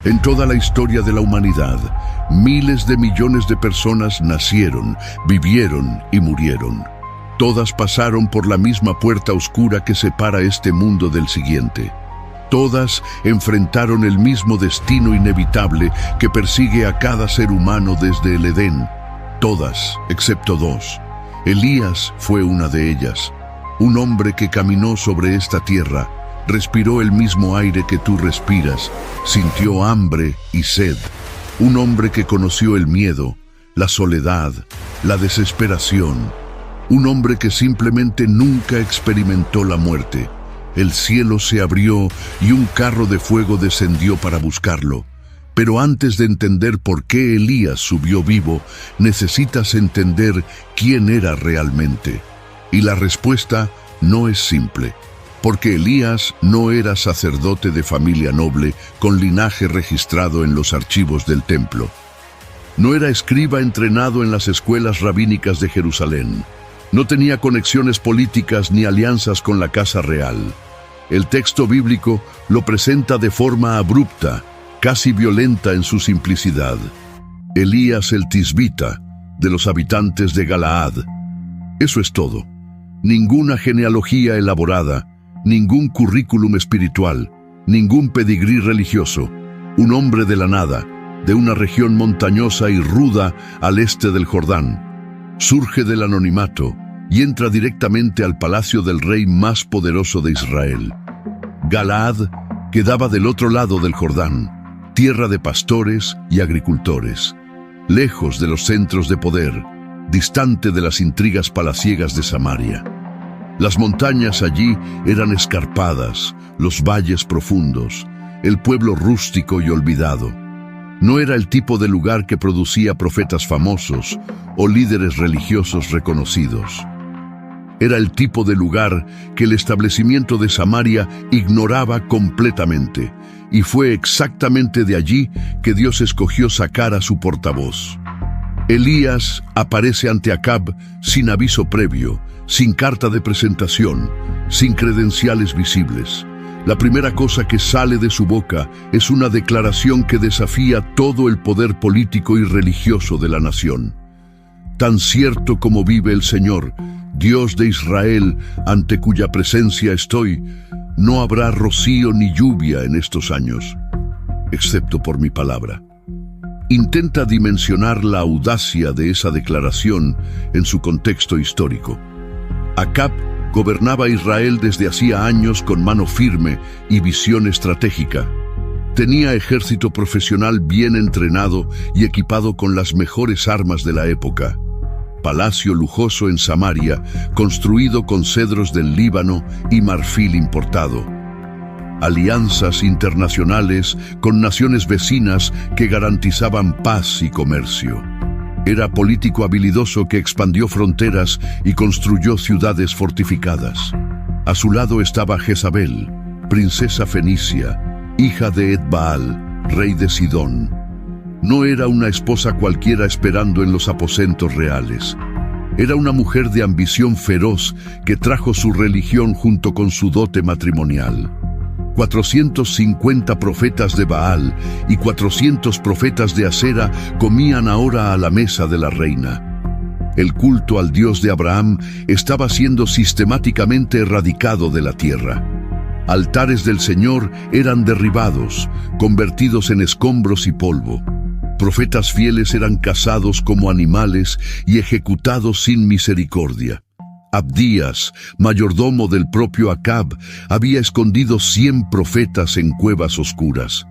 En toda la historia de la humanidad, miles de millones de personas nacieron, vivieron y murieron. Todas pasaron por la misma puerta oscura que separa este mundo del siguiente. Todas enfrentaron el mismo destino inevitable que persigue a cada ser humano desde el Edén. Todas, excepto dos. Elías fue una de ellas. Un hombre que caminó sobre esta tierra, respiró el mismo aire que tú respiras, sintió hambre y sed. Un hombre que conoció el miedo, la soledad, la desesperación. Un hombre que simplemente nunca experimentó la muerte. El cielo se abrió y un carro de fuego descendió para buscarlo. Pero antes de entender por qué Elías subió vivo, necesitas entender quién era realmente. Y la respuesta no es simple. Porque Elías no era sacerdote de familia noble con linaje registrado en los archivos del templo. No era escriba entrenado en las escuelas rabínicas de Jerusalén. No tenía conexiones políticas ni alianzas con la casa real. El texto bíblico lo presenta de forma abrupta, casi violenta en su simplicidad. Elías el Tisbita, de los habitantes de Galaad. Eso es todo. Ninguna genealogía elaborada, ningún currículum espiritual, ningún pedigrí religioso. Un hombre de la nada, de una región montañosa y ruda al este del Jordán. Surge del anonimato y entra directamente al palacio del rey más poderoso de Israel. Galaad quedaba del otro lado del Jordán, tierra de pastores y agricultores, lejos de los centros de poder, distante de las intrigas palaciegas de Samaria. Las montañas allí eran escarpadas, los valles profundos, el pueblo rústico y olvidado. No era el tipo de lugar que producía profetas famosos o líderes religiosos reconocidos. Era el tipo de lugar que el establecimiento de Samaria ignoraba completamente, y fue exactamente de allí que Dios escogió sacar a su portavoz. Elías aparece ante Acab sin aviso previo, sin carta de presentación, sin credenciales visibles. La primera cosa que sale de su boca es una declaración que desafía todo el poder político y religioso de la nación. Tan cierto como vive el Señor, Dios de Israel, ante cuya presencia estoy, no habrá rocío ni lluvia en estos años, excepto por mi palabra. Intenta dimensionar la audacia de esa declaración en su contexto histórico. Acab gobernaba Israel desde hacía años con mano firme y visión estratégica. Tenía ejército profesional bien entrenado y equipado con las mejores armas de la época. Palacio lujoso en Samaria, construido con cedros del Líbano y marfil importado. Alianzas internacionales con naciones vecinas que garantizaban paz y comercio. Era político habilidoso que expandió fronteras y construyó ciudades fortificadas. A su lado estaba Jezabel, princesa fenicia, hija de Etbaal, rey de Sidón. No era una esposa cualquiera esperando en los aposentos reales. Era una mujer de ambición feroz que trajo su religión junto con su dote matrimonial. 450 profetas de Baal y 400 profetas de Asera comían ahora a la mesa de la reina. El culto al Dios de Abraham estaba siendo sistemáticamente erradicado de la tierra. Altares del Señor eran derribados, convertidos en escombros y polvo. Profetas fieles eran cazados como animales y ejecutados sin misericordia. Abdías, mayordomo del propio Acab, había escondido 100 profetas en cuevas oscuras.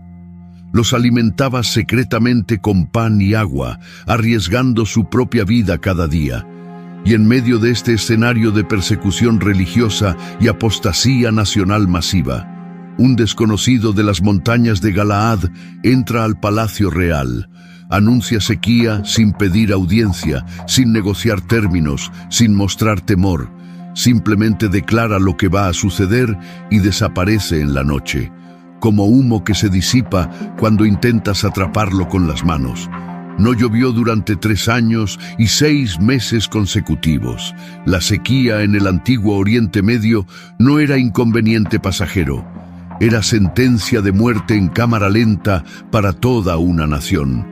Los alimentaba secretamente con pan y agua, arriesgando su propia vida cada día. Y en medio de este escenario de persecución religiosa y apostasía nacional masiva, un desconocido de las montañas de Galaad entra al palacio real, anuncia sequía sin pedir audiencia, sin negociar términos, sin mostrar temor. Simplemente declara lo que va a suceder y desaparece en la noche, como humo que se disipa cuando intentas atraparlo con las manos. No llovió durante 3 años y 6 meses consecutivos. La sequía en el antiguo Oriente Medio no era inconveniente pasajero. Era sentencia de muerte en cámara lenta para toda una nación.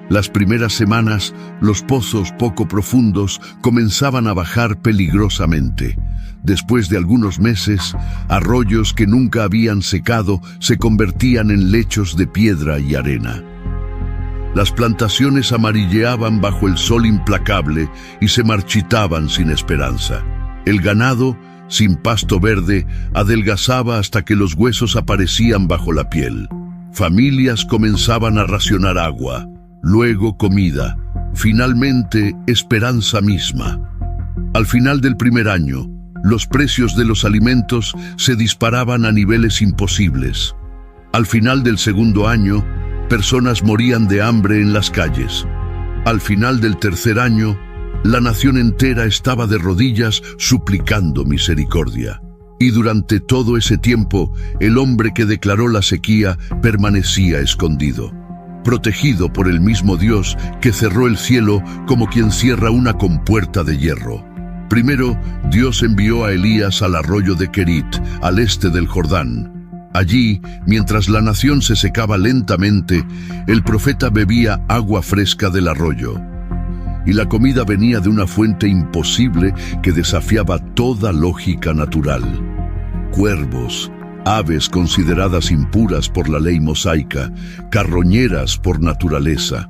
Las primeras semanas, los pozos poco profundos comenzaban a bajar peligrosamente. Después de algunos meses, arroyos que nunca habían secado se convertían en lechos de piedra y arena. Las plantaciones amarilleaban bajo el sol implacable y se marchitaban sin esperanza. El ganado, sin pasto verde, adelgazaba hasta que los huesos aparecían bajo la piel. Familias comenzaban a racionar agua, luego comida, finalmente esperanza misma. Al final del primer año, los precios de los alimentos se disparaban a niveles imposibles. Al final del segundo año, personas morían de hambre en las calles. Al final del tercer año, la nación entera estaba de rodillas suplicando misericordia. Y durante todo ese tiempo, el hombre que declaró la sequía permanecía escondido, protegido por el mismo Dios que cerró el cielo como quien cierra una compuerta de hierro. Primero, Dios envió a Elías al arroyo de Querit, al este del Jordán. Allí, mientras la nación se secaba lentamente, el profeta bebía agua fresca del arroyo. Y la comida venía de una fuente imposible que desafiaba toda lógica natural. Cuervos, aves consideradas impuras por la ley mosaica, carroñeras por naturaleza,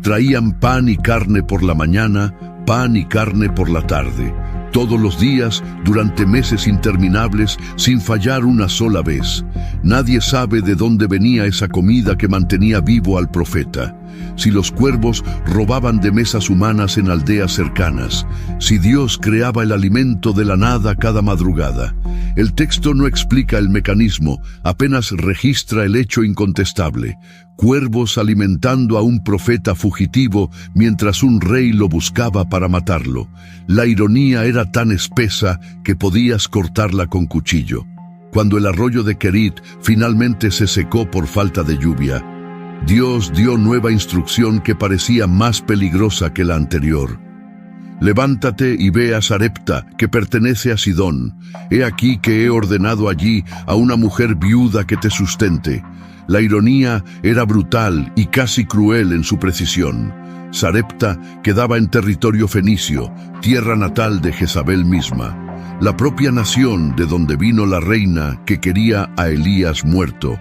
traían pan y carne por la mañana, pan y carne por la tarde, todos los días durante meses interminables sin fallar una sola vez. Nadie sabe de dónde venía esa comida que mantenía vivo al profeta. Si los cuervos robaban de mesas humanas en aldeas cercanas, si Dios creaba el alimento de la nada cada madrugada. El texto no explica el mecanismo, apenas registra el hecho incontestable. Cuervos alimentando a un profeta fugitivo mientras un rey lo buscaba para matarlo. La ironía era tan espesa que podías cortarla con cuchillo. Cuando el arroyo de Querit finalmente se secó por falta de lluvia, Dios dio nueva instrucción que parecía más peligrosa que la anterior. Levántate y ve a Sarepta, que pertenece a Sidón. He aquí que he ordenado allí a una mujer viuda que te sustente. La ironía era brutal y casi cruel en su precisión. Sarepta quedaba en territorio fenicio, tierra natal de Jezabel misma, la propia nación de donde vino la reina que quería a Elías muerto.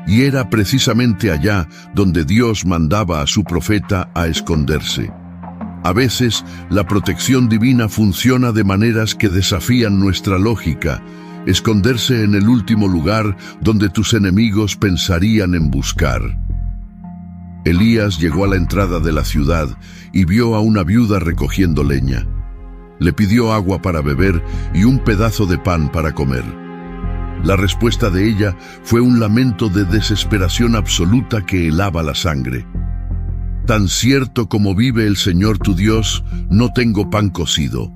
Y era precisamente allá donde Dios mandaba a su profeta a esconderse. A veces, la protección divina funciona de maneras que desafían nuestra lógica. Esconderse en el último lugar donde tus enemigos pensarían en buscar. Elías llegó a la entrada de la ciudad y vio a una viuda recogiendo leña. Le pidió agua para beber y un pedazo de pan para comer. La respuesta de ella fue un lamento de desesperación absoluta que helaba la sangre. Tan cierto como vive el Señor tu Dios, no tengo pan cocido.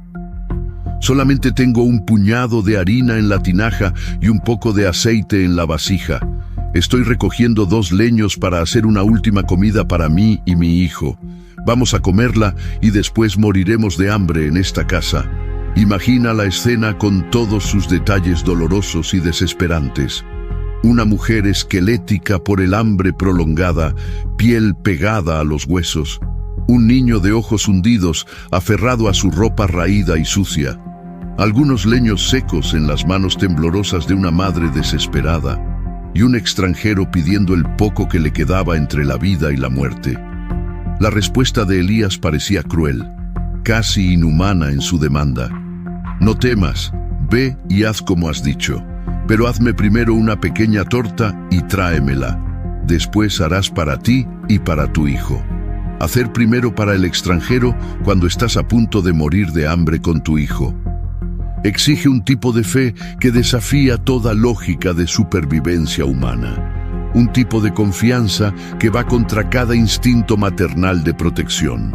Solamente tengo un puñado de harina en la tinaja y un poco de aceite en la vasija. Estoy recogiendo 2 leños para hacer una última comida para mí y mi hijo. Vamos a comerla y después moriremos de hambre en esta casa. Imagina la escena con todos sus detalles dolorosos y desesperantes. Una mujer esquelética por el hambre prolongada, piel pegada a los huesos. Un niño de ojos hundidos, aferrado a su ropa raída y sucia. Algunos leños secos en las manos temblorosas de una madre desesperada. Y un extranjero pidiendo el poco que le quedaba entre la vida y la muerte. La respuesta de Elías parecía cruel, casi inhumana en su demanda. No temas, ve y haz como has dicho, pero hazme primero una pequeña torta y tráemela. Después harás para ti y para tu hijo. Hacer primero para el extranjero cuando estás a punto de morir de hambre con tu hijo. Exige un tipo de fe que desafía toda lógica de supervivencia humana. Un tipo de confianza que va contra cada instinto maternal de protección.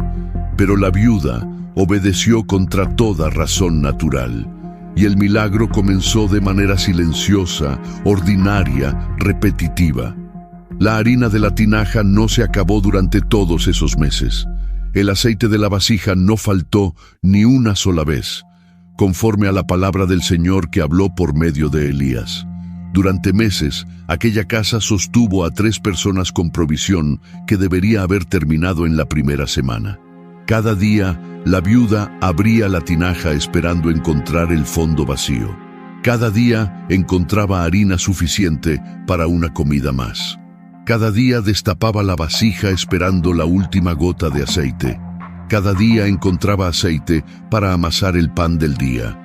Pero la viuda obedeció contra toda razón natural. Y el milagro comenzó de manera silenciosa, ordinaria, repetitiva. La harina de la tinaja no se acabó durante todos esos meses. El aceite de la vasija no faltó ni una sola vez, conforme a la palabra del Señor que habló por medio de Elías. Durante meses, aquella casa sostuvo a 3 personas con provisión que debería haber terminado en la primera semana. Cada día, la viuda abría la tinaja esperando encontrar el fondo vacío. Cada día encontraba harina suficiente para una comida más. Cada día destapaba la vasija esperando la última gota de aceite. Cada día encontraba aceite para amasar el pan del día.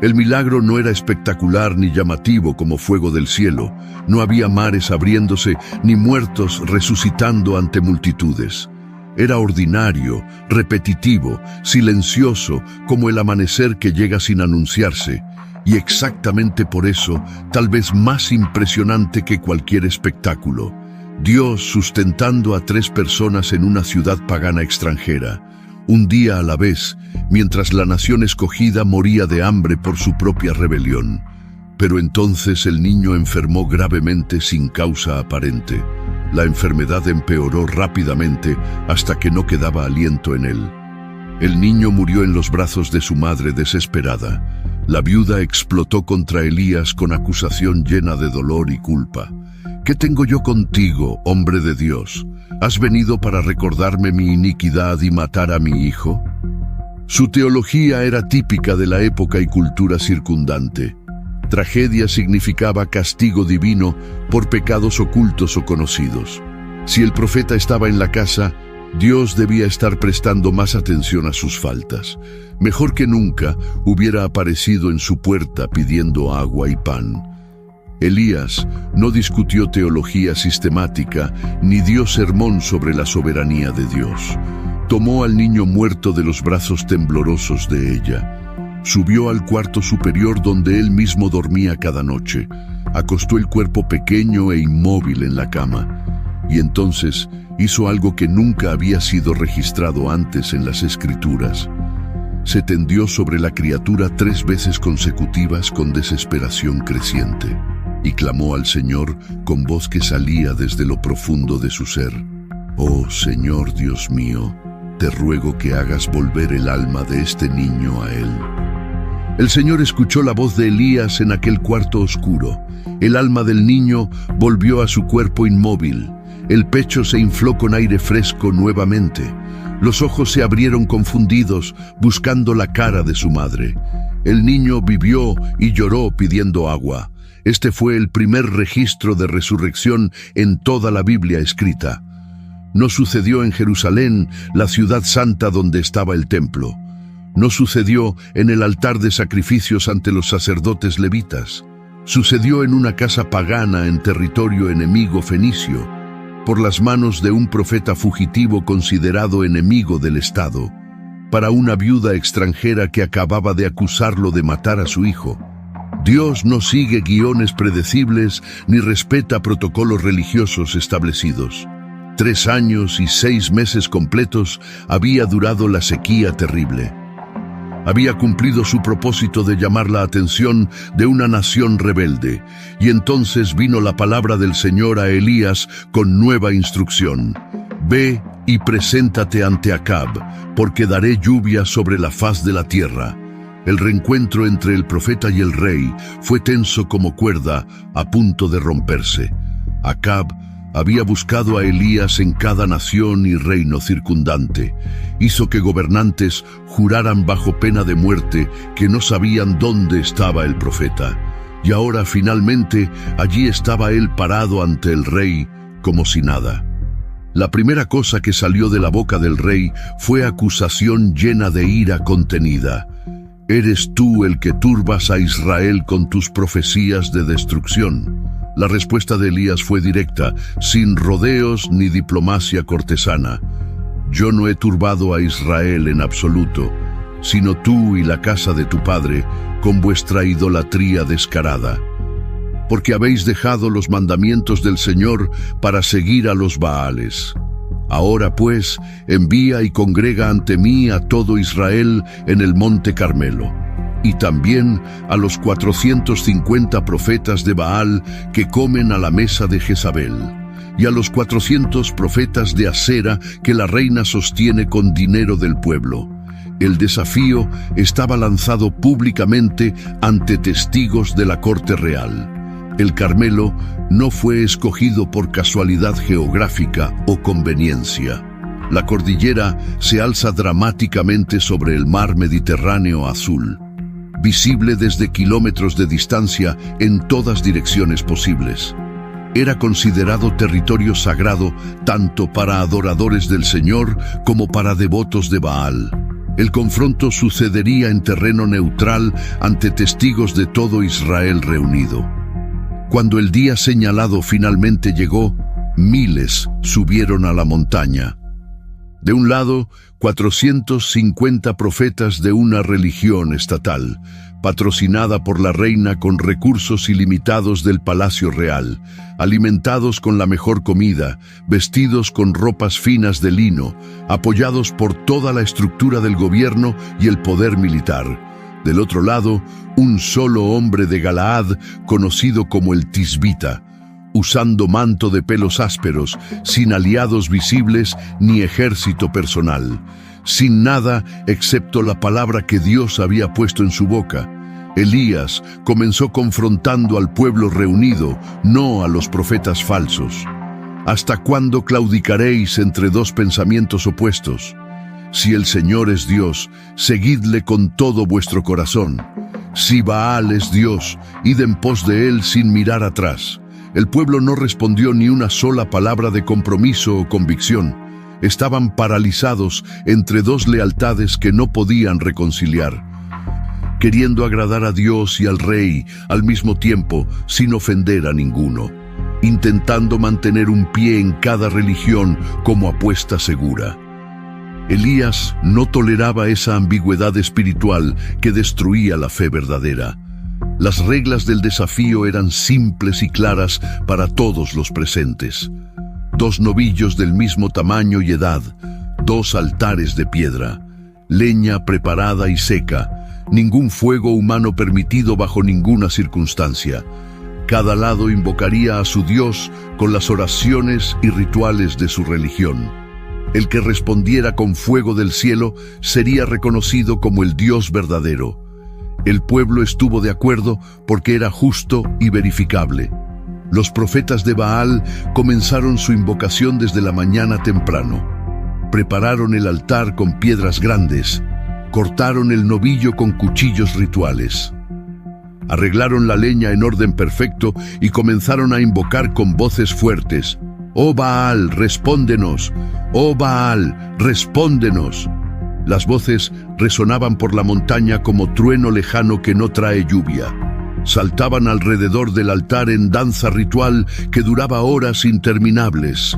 El milagro no era espectacular ni llamativo como fuego del cielo. No había mares abriéndose ni muertos resucitando ante multitudes. Era ordinario, repetitivo, silencioso, como el amanecer que llega sin anunciarse. Y exactamente por eso, tal vez más impresionante que cualquier espectáculo, Dios sustentando a 3 personas en una ciudad pagana extranjera, un día a la vez, mientras la nación escogida moría de hambre por su propia rebelión. Pero entonces el niño enfermó gravemente sin causa aparente. La enfermedad empeoró rápidamente hasta que no quedaba aliento en él. El niño murió en los brazos de su madre desesperada. La viuda explotó contra Elías con acusación llena de dolor y culpa. ¿Qué tengo yo contigo, hombre de Dios? ¿Has venido para recordarme mi iniquidad y matar a mi hijo? Su teología era típica de la época y cultura circundante. Tragedia significaba castigo divino por pecados ocultos o conocidos. Si el profeta estaba en la casa, Dios debía estar prestando más atención a sus faltas. Mejor que nunca hubiera aparecido en su puerta pidiendo agua y pan. Elías no discutió teología sistemática ni dio sermón sobre la soberanía de Dios. Tomó al niño muerto de los brazos temblorosos de ella. Subió al cuarto superior donde él mismo dormía cada noche. Acostó el cuerpo pequeño e inmóvil en la cama. Y entonces hizo algo que nunca había sido registrado antes en las Escrituras. Se tendió sobre la criatura 3 veces consecutivas con desesperación creciente. Y clamó al Señor con voz que salía desde lo profundo de su ser. «Oh Señor Dios mío, te ruego que hagas volver el alma de este niño a él». El Señor escuchó la voz de Elías en aquel cuarto oscuro. El alma del niño volvió a su cuerpo inmóvil. El pecho se infló con aire fresco nuevamente. Los ojos se abrieron confundidos, buscando la cara de su madre. El niño vivió y lloró pidiendo agua. Este fue el primer registro de resurrección en toda la Biblia escrita. No sucedió en Jerusalén, la ciudad santa donde estaba el templo. No sucedió en el altar de sacrificios ante los sacerdotes levitas. Sucedió en una casa pagana en territorio enemigo fenicio, por las manos de un profeta fugitivo considerado enemigo del Estado, para una viuda extranjera que acababa de acusarlo de matar a su hijo. Dios no sigue guiones predecibles ni respeta protocolos religiosos establecidos. 3 años y 6 meses completos había durado la sequía terrible. Había cumplido su propósito de llamar la atención de una nación rebelde, y entonces vino la palabra del Señor a Elías con nueva instrucción. «Ve y preséntate ante Acab, porque daré lluvia sobre la faz de la tierra». El reencuentro entre el profeta y el rey fue tenso como cuerda, a punto de romperse. Acab había buscado a Elías en cada nación y reino circundante. Hizo que gobernantes juraran bajo pena de muerte que no sabían dónde estaba el profeta. Y ahora finalmente allí estaba él parado ante el rey como si nada. La primera cosa que salió de la boca del rey fue acusación llena de ira contenida. ¿Eres tú el que turbas a Israel con tus profecías de destrucción? La respuesta de Elías fue directa, sin rodeos ni diplomacia cortesana. Yo no he turbado a Israel en absoluto, sino tú y la casa de tu padre con vuestra idolatría descarada. Porque habéis dejado los mandamientos del Señor para seguir a los Baales. Ahora pues, envía y congrega ante mí a todo Israel en el monte Carmelo, y también a los 450 profetas de Baal que comen a la mesa de Jezabel, y a los 400 profetas de Asera que la reina sostiene con dinero del pueblo. El desafío estaba lanzado públicamente ante testigos de la corte real. El Carmelo no fue escogido por casualidad geográfica o conveniencia. La cordillera se alza dramáticamente sobre el mar Mediterráneo azul, visible desde kilómetros de distancia en todas direcciones posibles. Era considerado territorio sagrado tanto para adoradores del Señor como para devotos de Baal. El confronto sucedería en terreno neutral ante testigos de todo Israel reunido. Cuando el día señalado finalmente llegó, miles subieron a la montaña. De un lado, 450 profetas de una religión estatal, patrocinada por la reina con recursos ilimitados del Palacio Real, alimentados con la mejor comida, vestidos con ropas finas de lino, apoyados por toda la estructura del gobierno y el poder militar. Del otro lado, un solo hombre de Galaad, conocido como el Tisbita, usando manto de pelos ásperos, sin aliados visibles ni ejército personal, sin nada excepto la palabra que Dios había puesto en su boca. Elías comenzó confrontando al pueblo reunido, no a los profetas falsos. ¿Hasta cuándo claudicaréis entre dos pensamientos opuestos? Si el Señor es Dios, seguidle con todo vuestro corazón. Si Baal es Dios, id en pos de él sin mirar atrás. El pueblo no respondió ni una sola palabra de compromiso o convicción. Estaban paralizados entre dos lealtades que no podían reconciliar, queriendo agradar a Dios y al rey al mismo tiempo, sin ofender a ninguno, intentando mantener un pie en cada religión como apuesta segura. Elías no toleraba esa ambigüedad espiritual que destruía la fe verdadera. Las reglas del desafío eran simples y claras para todos los presentes. 2 novillos del mismo tamaño y edad, 2 altares de piedra, leña preparada y seca, ningún fuego humano permitido bajo ninguna circunstancia. Cada lado invocaría a su Dios con las oraciones y rituales de su religión. El que respondiera con fuego del cielo sería reconocido como el Dios verdadero. El pueblo estuvo de acuerdo porque era justo y verificable. Los profetas de Baal comenzaron su invocación desde la mañana temprano. Prepararon el altar con piedras grandes, cortaron el novillo con cuchillos rituales. Arreglaron la leña en orden perfecto y comenzaron a invocar con voces fuertes: «Oh Baal, respóndenos! ¡Oh Baal, respóndenos!». Las voces resonaban por la montaña como trueno lejano que no trae lluvia. Saltaban alrededor del altar en danza ritual que duraba horas interminables.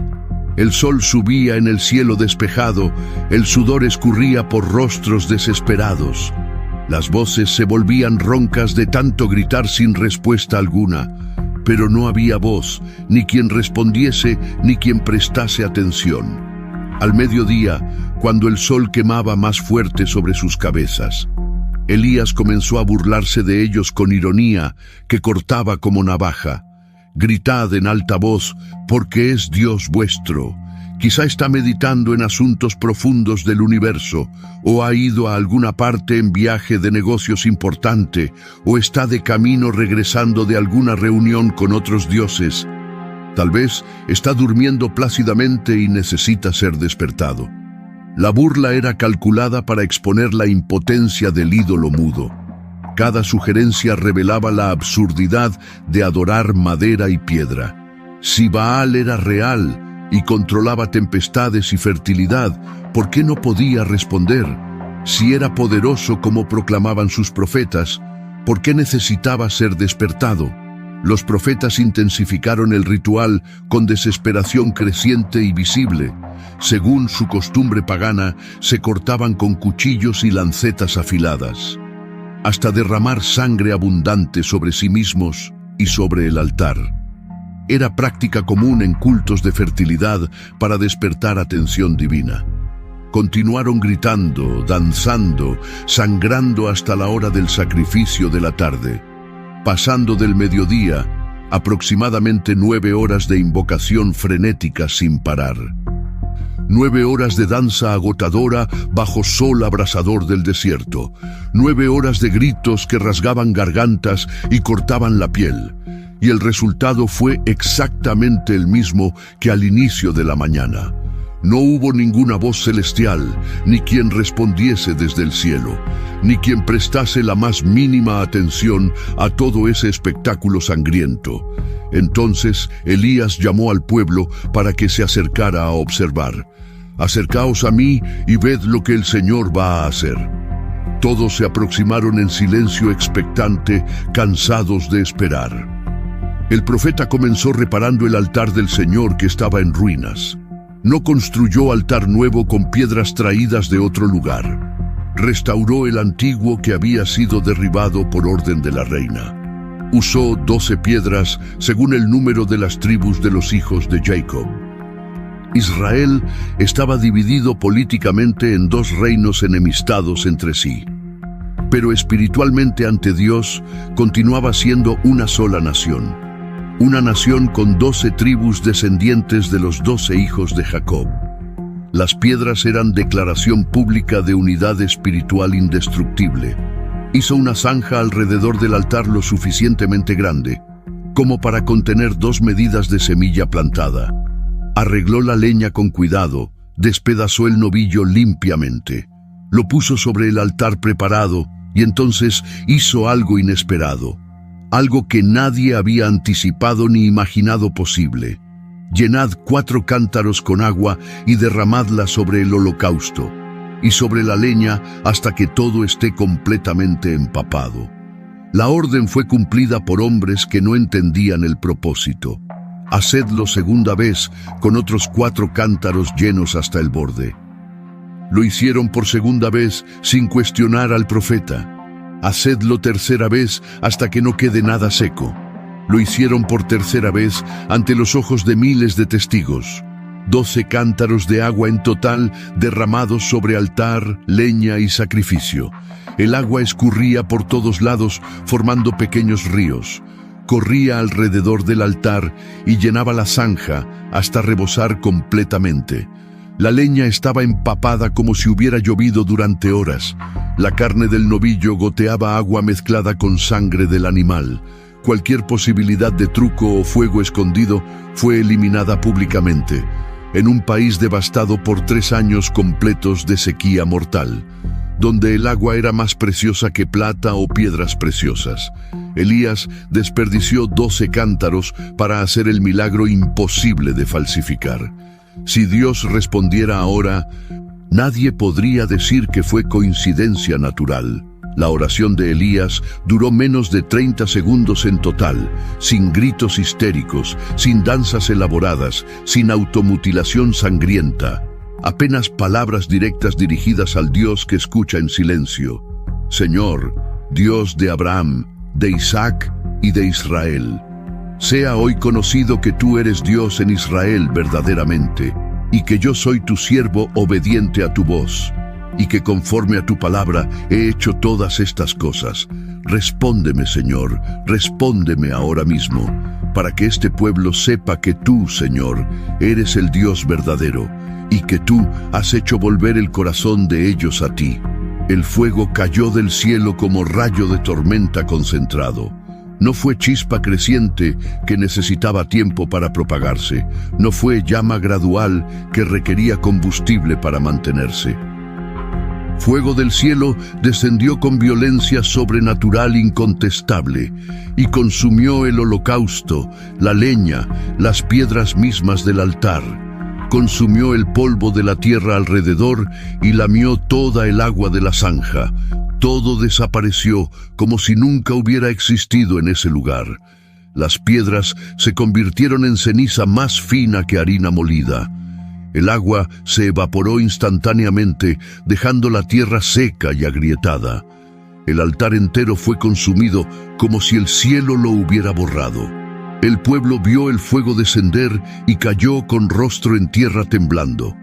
El sol subía en el cielo despejado, el sudor escurría por rostros desesperados. Las voces se volvían roncas de tanto gritar sin respuesta alguna, pero no había voz, ni quien respondiese, ni quien prestase atención. Al mediodía, cuando el sol quemaba más fuerte sobre sus cabezas, Elías comenzó a burlarse de ellos con ironía que cortaba como navaja. «Gritad en alta voz, porque es Dios vuestro. Quizá está meditando en asuntos profundos del universo, o ha ido a alguna parte en viaje de negocios importante, o está de camino regresando de alguna reunión con otros dioses. Tal vez está durmiendo plácidamente y necesita ser despertado». La burla era calculada para exponer la impotencia del ídolo mudo. Cada sugerencia revelaba la absurdidad de adorar madera y piedra. Si Baal era real y controlaba tempestades y fertilidad, ¿por qué no podía responder? Si era poderoso como proclamaban sus profetas, ¿por qué necesitaba ser despertado? Los profetas intensificaron el ritual con desesperación creciente y visible. Según su costumbre pagana, se cortaban con cuchillos y lancetas afiladas, hasta derramar sangre abundante sobre sí mismos y sobre el altar. Era práctica común en cultos de fertilidad para despertar atención divina. Continuaron gritando, danzando, sangrando hasta la hora del sacrificio de la tarde. Pasando del mediodía, aproximadamente 9 horas de invocación frenética sin parar. 9 horas de danza agotadora bajo sol abrasador del desierto. 9 horas de gritos que rasgaban gargantas y cortaban la piel. y el resultado fue exactamente el mismo que al inicio de la mañana. No hubo ninguna voz celestial, ni quien respondiese desde el cielo, ni quien prestase la más mínima atención a todo ese espectáculo sangriento. Entonces Elías llamó al pueblo para que se acercara a observar. «Acercaos a mí y ved lo que el Señor va a hacer». Todos se aproximaron en silencio expectante, cansados de esperar. El profeta comenzó reparando el altar del Señor que estaba en ruinas. No construyó altar nuevo con piedras traídas de otro lugar. Restauró el antiguo que había sido derribado por orden de la reina. Usó 12 piedras según el número de las tribus de los hijos de Jacob. Israel estaba dividido políticamente en 2 reinos enemistados entre sí. Pero espiritualmente ante Dios continuaba siendo una sola nación. Una nación con 12 tribus descendientes de los 12 hijos de Jacob. Las piedras eran declaración pública de unidad espiritual indestructible. Hizo una zanja alrededor del altar lo suficientemente grande, como para contener 2 medidas de semilla plantada. Arregló la leña con cuidado, despedazó el novillo limpiamente. Lo puso sobre el altar preparado y entonces hizo algo inesperado. Algo que nadie había anticipado ni imaginado posible. Llenad 4 cántaros con agua y derramadla sobre el holocausto, y sobre la leña hasta que todo esté completamente empapado. La orden fue cumplida por hombres que no entendían el propósito. Hacedlo segunda vez con otros 4 cántaros llenos hasta el borde. Lo hicieron por segunda vez sin cuestionar al profeta. Hacedlo tercera vez hasta que no quede nada seco. Lo hicieron por tercera vez ante los ojos de miles de testigos. 12 cántaros de agua en total derramados sobre altar, leña y sacrificio. El agua escurría por todos lados formando pequeños ríos. Corría alrededor del altar y llenaba la zanja hasta rebosar completamente. La leña estaba empapada como si hubiera llovido durante horas. La carne del novillo goteaba agua mezclada con sangre del animal. Cualquier posibilidad de truco o fuego escondido fue eliminada públicamente, en un país devastado por 3 años completos de sequía mortal, donde el agua era más preciosa que plata o piedras preciosas. Elías desperdició 12 cántaros para hacer el milagro imposible de falsificar. Si Dios respondiera ahora, nadie podría decir que fue coincidencia natural. La oración de Elías duró menos de 30 segundos en total, sin gritos histéricos, sin danzas elaboradas, sin automutilación sangrienta. Apenas palabras directas dirigidas al Dios que escucha en silencio. Señor, Dios de Abraham, de Isaac y de Israel. Sea hoy conocido que tú eres Dios en Israel verdaderamente, y que yo soy tu siervo obediente a tu voz, y que conforme a tu palabra he hecho todas estas cosas. Respóndeme, Señor, respóndeme ahora mismo, para que este pueblo sepa que tú, Señor, eres el Dios verdadero, y que tú has hecho volver el corazón de ellos a ti. El fuego cayó del cielo como rayo de tormenta concentrado. No fue chispa creciente que necesitaba tiempo para propagarse. No fue llama gradual que requería combustible para mantenerse. Fuego del cielo descendió con violencia sobrenatural incontestable y consumió el holocausto, la leña, las piedras mismas del altar. Consumió el polvo de la tierra alrededor y lamió toda el agua de la zanja. Todo desapareció como si nunca hubiera existido en ese lugar. Las piedras se convirtieron en ceniza más fina que harina molida. El agua se evaporó instantáneamente, dejando la tierra seca y agrietada. El altar entero fue consumido como si el cielo lo hubiera borrado. El pueblo vio el fuego descender y cayó con rostro en tierra temblando.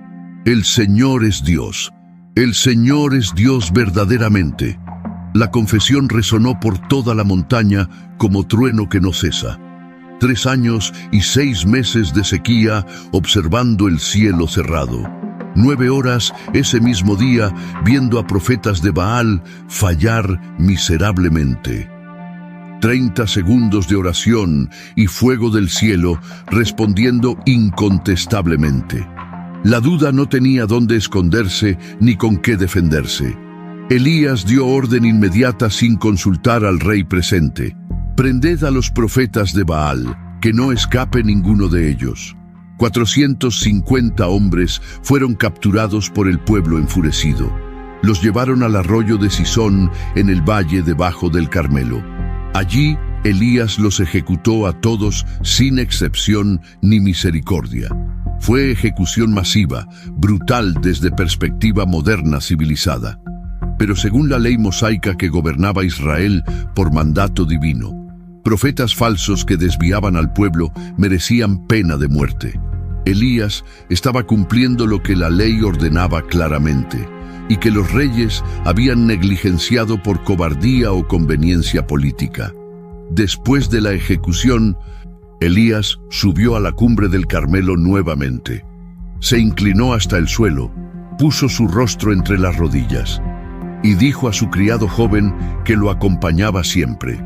El Señor es Dios. El Señor es Dios verdaderamente. La confesión resonó por toda la montaña como trueno que no cesa. 3 años y 6 meses de sequía observando el cielo cerrado. 9 horas ese mismo día viendo a profetas de Baal fallar miserablemente. 30 segundos de oración y fuego del cielo respondiendo incontestablemente. La duda no tenía dónde esconderse ni con qué defenderse. Elías dio orden inmediata sin consultar al rey presente. Prended a los profetas de Baal, que no escape ninguno de ellos. 450 hombres fueron capturados por el pueblo enfurecido. Los llevaron al arroyo de Sisón en el valle debajo del Carmelo. Allí Elías los ejecutó a todos sin excepción ni misericordia. Fue ejecución masiva, brutal desde perspectiva moderna civilizada. Pero según la ley mosaica que gobernaba Israel por mandato divino, profetas falsos que desviaban al pueblo merecían pena de muerte. Elías estaba cumpliendo lo que la ley ordenaba claramente, y que los reyes habían negligenciado por cobardía o conveniencia política. Después de la ejecución, Elías subió a la cumbre del Carmelo nuevamente. Se inclinó hasta el suelo, puso su rostro entre las rodillas, y dijo a su criado joven que lo acompañaba siempre: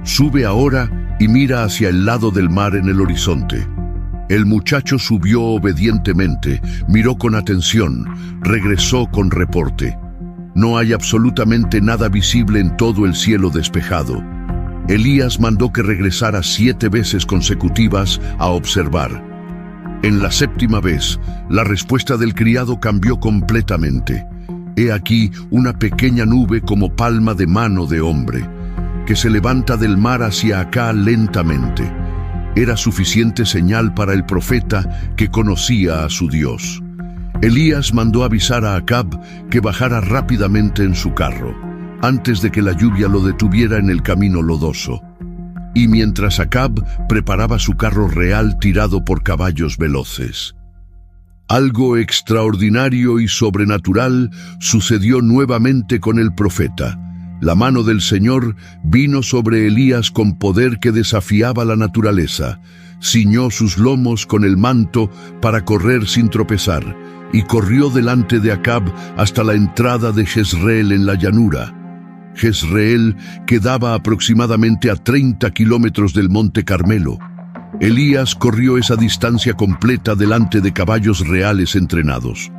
«Sube ahora y mira hacia el lado del mar en el horizonte». El muchacho subió obedientemente, miró con atención, regresó con reporte. No hay absolutamente nada visible en todo el cielo despejado. Elías mandó que regresara 7 veces consecutivas a observar. En la 7ª vez, la respuesta del criado cambió completamente. He aquí una pequeña nube como palma de mano de hombre, que se levanta del mar hacia acá lentamente. Era suficiente señal para el profeta que conocía a su Dios. Elías mandó avisar a Acab que bajara rápidamente en su carro, antes de que la lluvia lo detuviera en el camino lodoso. Y mientras Acab preparaba su carro real tirado por caballos veloces. Algo extraordinario y sobrenatural sucedió nuevamente con el profeta. La mano del Señor vino sobre Elías con poder que desafiaba la naturaleza. Ciñó sus lomos con el manto para correr sin tropezar, y corrió delante de Acab hasta la entrada de Jezreel en la llanura. Jezreel quedaba aproximadamente a 30 kilómetros del monte Carmelo. Elías corrió esa distancia completa delante de caballos reales entrenados.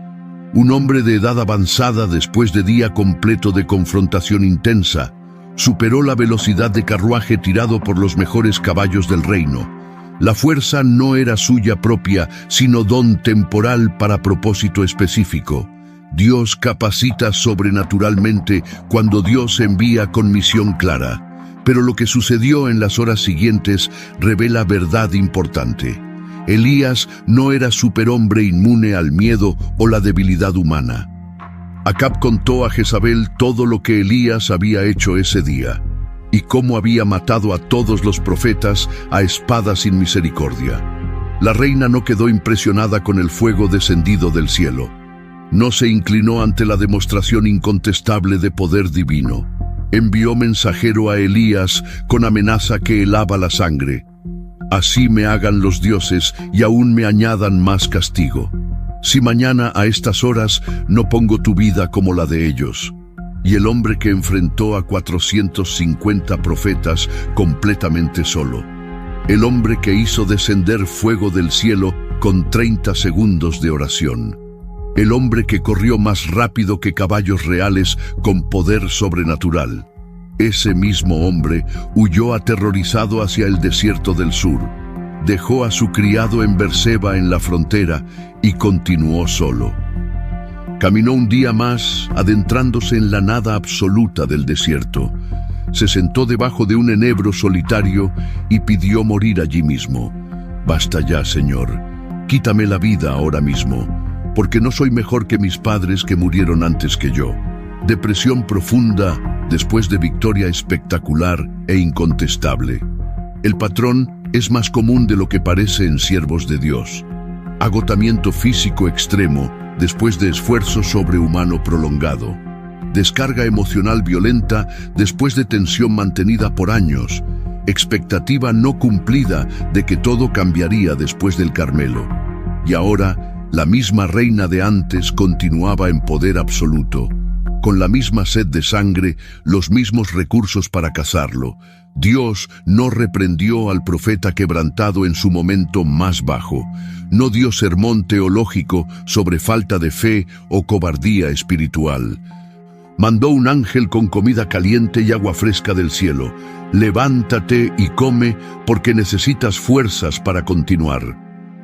Un hombre de edad avanzada, después de día completo de confrontación intensa, superó la velocidad de carruaje tirado por los mejores caballos del reino. La fuerza no era suya propia, sino don temporal para propósito específico. Dios capacita sobrenaturalmente cuando Dios envía con misión clara. Pero lo que sucedió en las horas siguientes revela verdad importante. Elías no era superhombre inmune al miedo o la debilidad humana. Acab contó a Jezabel todo lo que Elías había hecho ese día, y cómo había matado a todos los profetas a espada sin misericordia. La reina no quedó impresionada con el fuego descendido del cielo. No se inclinó ante la demostración incontestable de poder divino. Envió mensajero a Elías con amenaza que helaba la sangre. Así me hagan los dioses y aún me añadan más castigo. Si mañana a estas horas no pongo tu vida como la de ellos. Y el hombre que enfrentó a 450 profetas completamente solo. El hombre que hizo descender fuego del cielo con 30 segundos de oración. El hombre que corrió más rápido que caballos reales con poder sobrenatural. Ese mismo hombre huyó aterrorizado hacia el desierto del sur. Dejó a su criado en Berseba en la frontera y continuó solo. Caminó un día más, adentrándose en la nada absoluta del desierto. Se sentó debajo de un enebro solitario y pidió morir allí mismo. Basta ya, Señor, quítame la vida ahora mismo, porque no soy mejor que mis padres que murieron antes que yo. Depresión profunda después de victoria espectacular e incontestable. El patrón es más común de lo que parece en siervos de Dios. Agotamiento físico extremo después de esfuerzo sobrehumano prolongado. Descarga emocional violenta después de tensión mantenida por años. Expectativa no cumplida de que todo cambiaría después del Carmelo. Y ahora, la misma reina de antes continuaba en poder absoluto. con la misma sed de sangre, los mismos recursos para cazarlo. Dios no reprendió al profeta quebrantado en su momento más bajo. No dio sermón teológico sobre falta de fe o cobardía espiritual. Mandó un ángel con comida caliente y agua fresca del cielo. Levántate y come, porque necesitas fuerzas para continuar.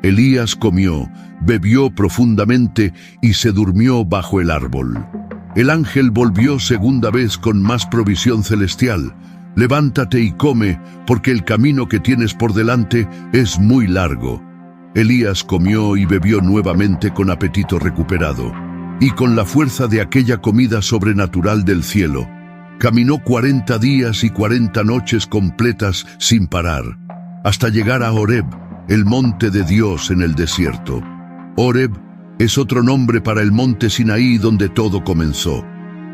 Elías comió, bebió profundamente y se durmió bajo el árbol. El ángel volvió segunda vez con más provisión celestial. Levántate y come, porque el camino que tienes por delante es muy largo. Elías comió y bebió nuevamente con apetito recuperado, y con la fuerza de aquella comida sobrenatural del cielo, caminó 40 días y 40 noches completas sin parar, hasta llegar a Horeb, el monte de Dios en el desierto. Horeb es otro nombre para el monte Sinaí donde todo comenzó.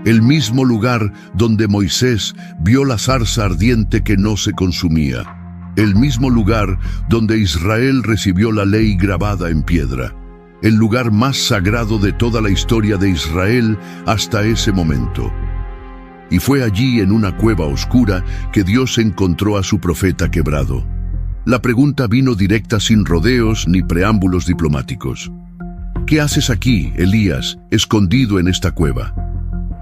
El mismo lugar donde Moisés vio la zarza ardiente que no se consumía. El mismo lugar donde Israel recibió la ley grabada en piedra. El lugar más sagrado de toda la historia de Israel hasta ese momento. Y fue allí, en una cueva oscura, que Dios encontró a su profeta quebrado. La pregunta vino directa, sin rodeos ni preámbulos diplomáticos. ¿Qué haces aquí, Elías, escondido en esta cueva?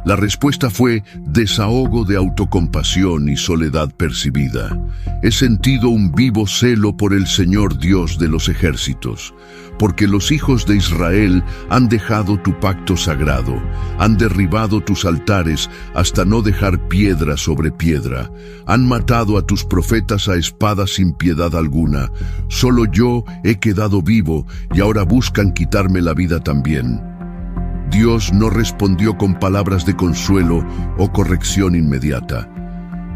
La respuesta fue desahogo de autocompasión y soledad percibida. He sentido un vivo celo por el Señor Dios de los ejércitos, porque los hijos de Israel han dejado tu pacto sagrado, han derribado tus altares hasta no dejar piedra sobre piedra, han matado a tus profetas a espada sin piedad alguna. Solo yo he quedado vivo y ahora buscan quitarme la vida también. Dios no respondió con palabras de consuelo o corrección inmediata.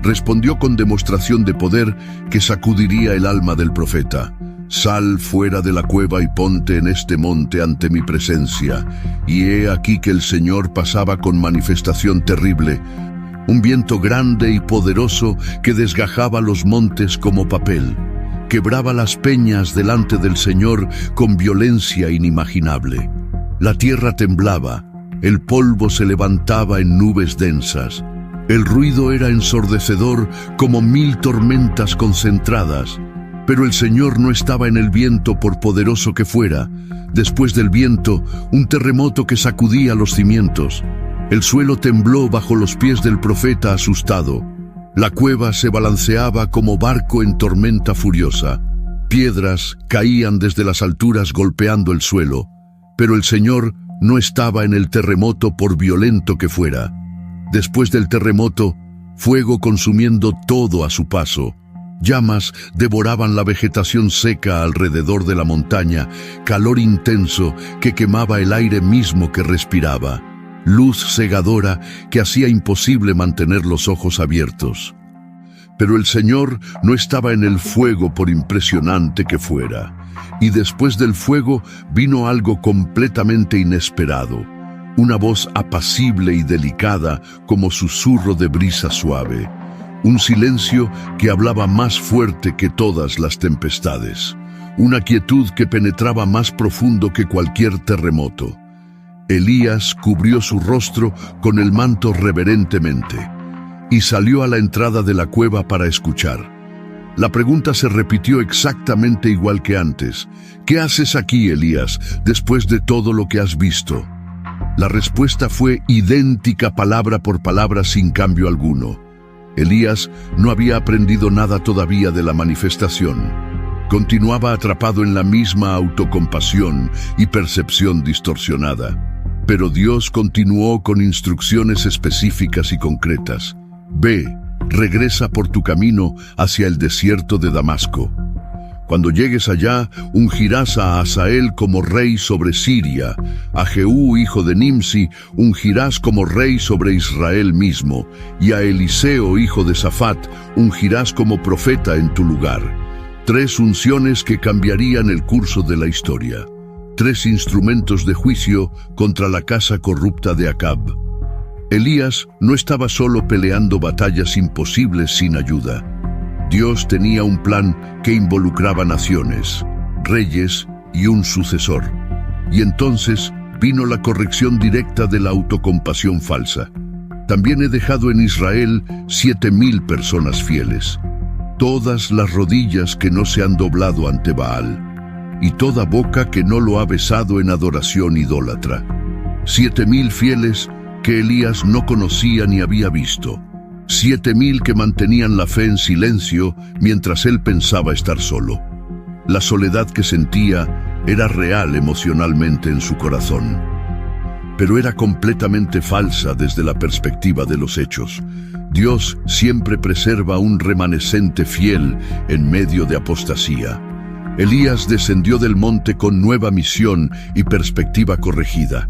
Respondió con demostración de poder que sacudiría el alma del profeta. Sal fuera de la cueva y ponte en este monte ante mi presencia. Y he aquí que el Señor pasaba con manifestación terrible, un viento grande y poderoso que desgajaba los montes como papel. Quebraba las peñas delante del Señor con violencia inimaginable. La tierra temblaba, el polvo se levantaba en nubes densas. El ruido era ensordecedor como 1000 tormentas concentradas. Pero el Señor no estaba en el viento, por poderoso que fuera. Después del viento, un terremoto que sacudía los cimientos. El suelo tembló bajo los pies del profeta asustado. La cueva se balanceaba como barco en tormenta furiosa. Piedras caían desde las alturas golpeando el suelo. Pero el Señor no estaba en el terremoto, por violento que fuera. Después del terremoto, fuego consumiendo todo a su paso. Llamas devoraban la vegetación seca alrededor de la montaña, calor intenso que quemaba el aire mismo que respiraba, luz cegadora que hacía imposible mantener los ojos abiertos. Pero el Señor no estaba en el fuego, por impresionante que fuera. Y después del fuego vino algo completamente inesperado, una voz apacible y delicada como susurro de brisa suave, un silencio que hablaba más fuerte que todas las tempestades, una quietud que penetraba más profundo que cualquier terremoto. Elías cubrió su rostro con el manto reverentemente y salió a la entrada de la cueva para escuchar. La pregunta se repitió exactamente igual que antes. ¿Qué haces aquí, Elías, después de todo lo que has visto? La respuesta fue idéntica palabra por palabra, sin cambio alguno. Elías no había aprendido nada todavía de la manifestación. Continuaba atrapado en la misma autocompasión y percepción distorsionada. Pero Dios continuó con instrucciones específicas y concretas. Ve, regresa por tu camino hacia el desierto de Damasco. Cuando llegues allá, ungirás a Hazael como rey sobre Siria, a Jehú, hijo de Nimsi, ungirás como rey sobre Israel mismo, y a Eliseo, hijo de Safat, ungirás como profeta en tu lugar. 3 unciones que cambiarían el curso de la historia. 3 instrumentos de juicio contra la casa corrupta de Acab. Elías no estaba solo peleando batallas imposibles sin ayuda. Dios tenía un plan que involucraba naciones, reyes y un sucesor. Y entonces vino la corrección directa de la autocompasión falsa. También he dejado en Israel 7,000 personas fieles, todas las rodillas que no se han doblado ante Baal, y toda boca que no lo ha besado en adoración idólatra. 7,000 fieles que Elías no conocía ni había visto. 7,000 que mantenían la fe en silencio mientras él pensaba estar solo. La soledad que sentía era real emocionalmente en su corazón, pero era completamente falsa desde la perspectiva de los hechos. Dios siempre preserva un remanescente fiel en medio de apostasía. Elías descendió del monte con nueva misión y perspectiva corregida.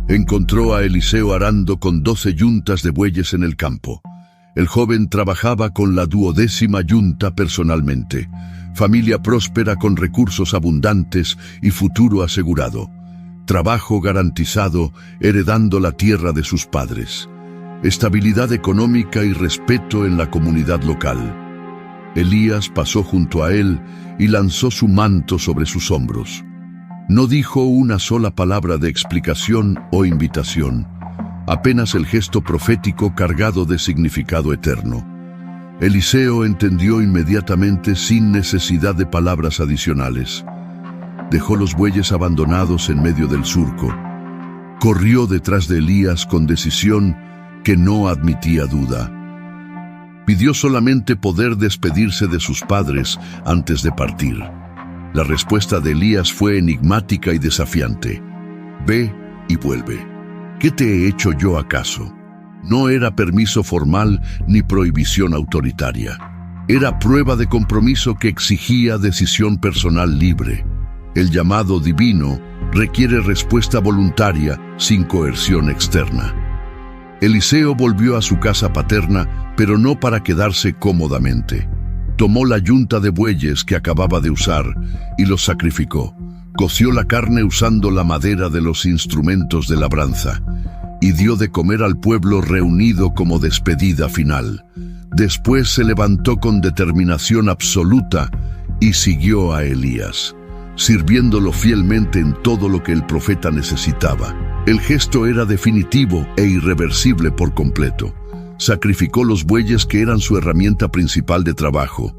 Encontró a Eliseo arando con 12 yuntas de bueyes en el campo. El joven trabajaba con la 12ª yunta personalmente. Familia próspera con recursos abundantes y futuro asegurado. Trabajo garantizado, heredando la tierra de sus padres. Estabilidad económica y respeto en la comunidad local. Elías pasó junto a él y lanzó su manto sobre sus hombros. No dijo una sola palabra de explicación o invitación, apenas el gesto profético cargado de significado eterno. Eliseo entendió inmediatamente sin necesidad de palabras adicionales. Dejó los bueyes abandonados en medio del surco. Corrió detrás de Elías con decisión que no admitía duda. Pidió solamente poder despedirse de sus padres antes de partir. La respuesta de Elías fue enigmática y desafiante. Ve y vuelve. ¿Qué te he hecho yo acaso? No era permiso formal ni prohibición autoritaria. Era prueba de compromiso que exigía decisión personal libre. El llamado divino requiere respuesta voluntaria sin coerción externa. Eliseo volvió a su casa paterna, pero no para quedarse cómodamente. Tomó la yunta de bueyes que acababa de usar y los sacrificó. Coció la carne usando la madera de los instrumentos de labranza y dio de comer al pueblo reunido como despedida final. Después se levantó con determinación absoluta y siguió a Elías, sirviéndolo fielmente en todo lo que el profeta necesitaba. El gesto era definitivo e irreversible por completo. Sacrificó los bueyes que eran su herramienta principal de trabajo.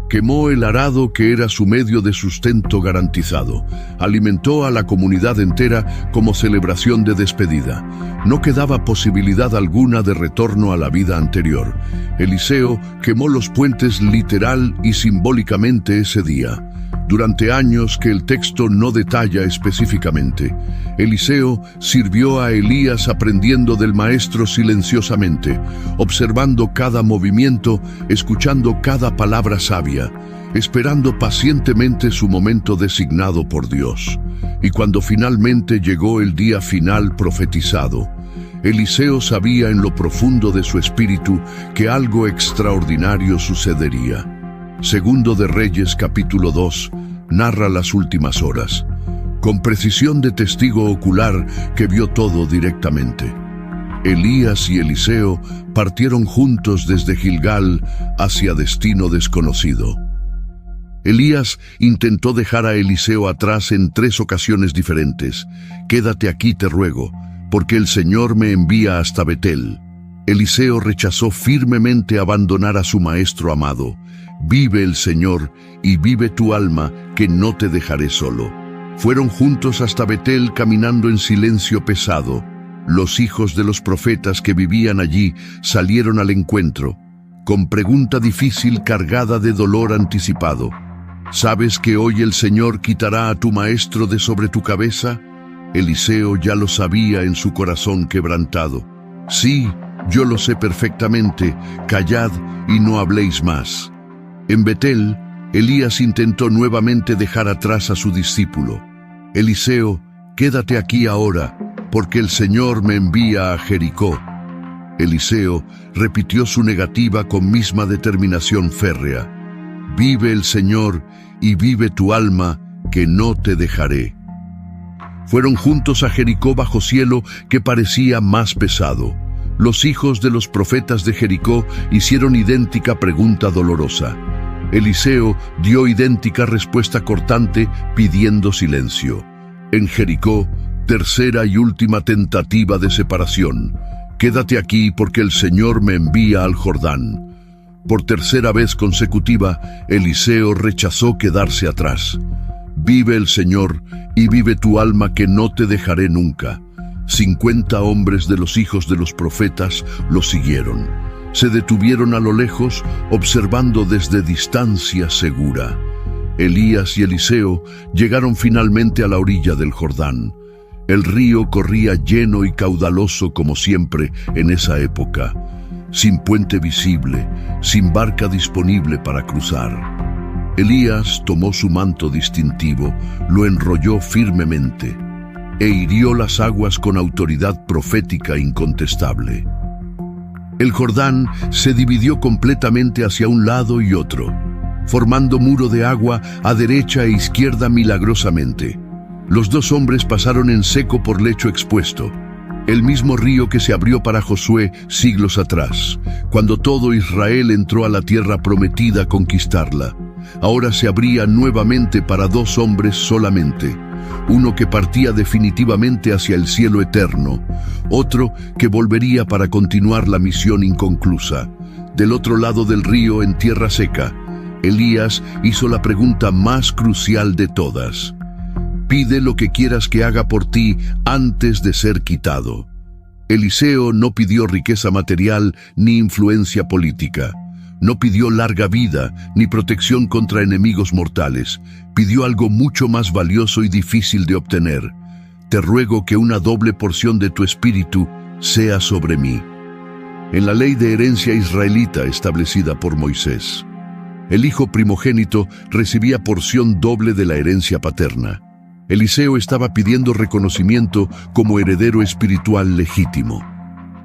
Quemó el arado que era su medio de sustento garantizado. Alimentó a la comunidad entera como celebración de despedida. No quedaba posibilidad alguna de retorno a la vida anterior. Eliseo quemó los puentes literal y simbólicamente ese día. Durante años que el texto no detalla específicamente, Eliseo sirvió a Elías aprendiendo del maestro silenciosamente, observando cada movimiento, escuchando cada palabra sabia, esperando pacientemente su momento designado por Dios. Y cuando finalmente llegó el día final profetizado, Eliseo sabía en lo profundo de su espíritu que algo extraordinario sucedería. Segundo de Reyes capítulo 2 narra las últimas horas, con precisión de testigo ocular que vio todo directamente. Elías y Eliseo partieron juntos desde Gilgal hacia destino desconocido. Elías intentó dejar a Eliseo atrás en 3 ocasiones diferentes. Quédate aquí, te ruego, porque el Señor me envía hasta Betel. Eliseo rechazó firmemente abandonar a su maestro amado. Vive el Señor y vive tu alma, que no te dejaré solo. Fueron juntos hasta Betel caminando en silencio pesado. Los hijos de los profetas que vivían allí salieron al encuentro, con pregunta difícil cargada de dolor anticipado. ¿Sabes que hoy el Señor quitará a tu maestro de sobre tu cabeza? Eliseo ya lo sabía en su corazón quebrantado. Sí, yo lo sé perfectamente, callad y no habléis más. En Betel, Elías intentó nuevamente dejar atrás a su discípulo. Eliseo, quédate aquí ahora, porque el Señor me envía a Jericó. Eliseo repitió su negativa con misma determinación férrea. Vive el Señor y vive tu alma, que no te dejaré. Fueron juntos a Jericó bajo cielo que parecía más pesado. Los hijos de los profetas de Jericó hicieron idéntica pregunta dolorosa. Eliseo dio idéntica respuesta cortante, pidiendo silencio. En Jericó, tercera y última tentativa de separación. «Quédate aquí porque el Señor me envía al Jordán». Por tercera vez consecutiva, Eliseo rechazó quedarse atrás. «Vive el Señor, y vive tu alma, que no te dejaré nunca». 50 hombres de los hijos de los profetas lo siguieron. Se detuvieron a lo lejos, observando desde distancia segura. Elías y Eliseo llegaron finalmente a la orilla del Jordán. El río corría lleno y caudaloso como siempre en esa época, sin puente visible, sin barca disponible para cruzar. Elías tomó su manto distintivo, lo enrolló firmemente e hirió las aguas con autoridad profética incontestable. El Jordán se dividió completamente hacia un lado y otro, formando muro de agua a derecha e izquierda milagrosamente. Los dos hombres pasaron en seco por lecho expuesto, el mismo río que se abrió para Josué siglos atrás, cuando todo Israel entró a la tierra prometida a conquistarla. Ahora se abría nuevamente para dos hombres solamente, uno que partía definitivamente hacia el cielo eterno, otro que volvería para continuar la misión inconclusa. Del otro lado del río, en tierra seca, Elías hizo la pregunta más crucial de todas. «Pide lo que quieras que haga por ti antes de ser quitado». Eliseo no pidió riqueza material ni influencia política. No pidió larga vida ni protección contra enemigos mortales. Pidió algo mucho más valioso y difícil de obtener. «Te ruego que una doble porción de tu espíritu sea sobre mí». En la ley de herencia israelita establecida por Moisés, el hijo primogénito recibía porción doble de la herencia paterna. Eliseo estaba pidiendo reconocimiento como heredero espiritual legítimo,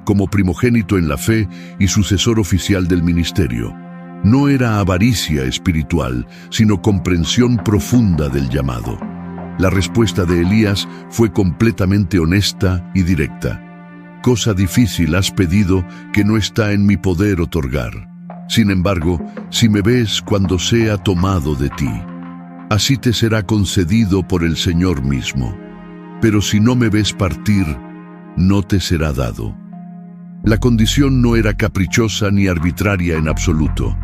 como primogénito en la fe y sucesor oficial del ministerio. No era avaricia espiritual, sino comprensión profunda del llamado. La respuesta de Elías fue completamente honesta y directa. «Cosa difícil has pedido que no está en mi poder otorgar. Sin embargo, si me ves cuando sea tomado de ti, así te será concedido por el Señor mismo. Pero si no me ves partir, no te será dado». La condición no era caprichosa ni arbitraria en absoluto.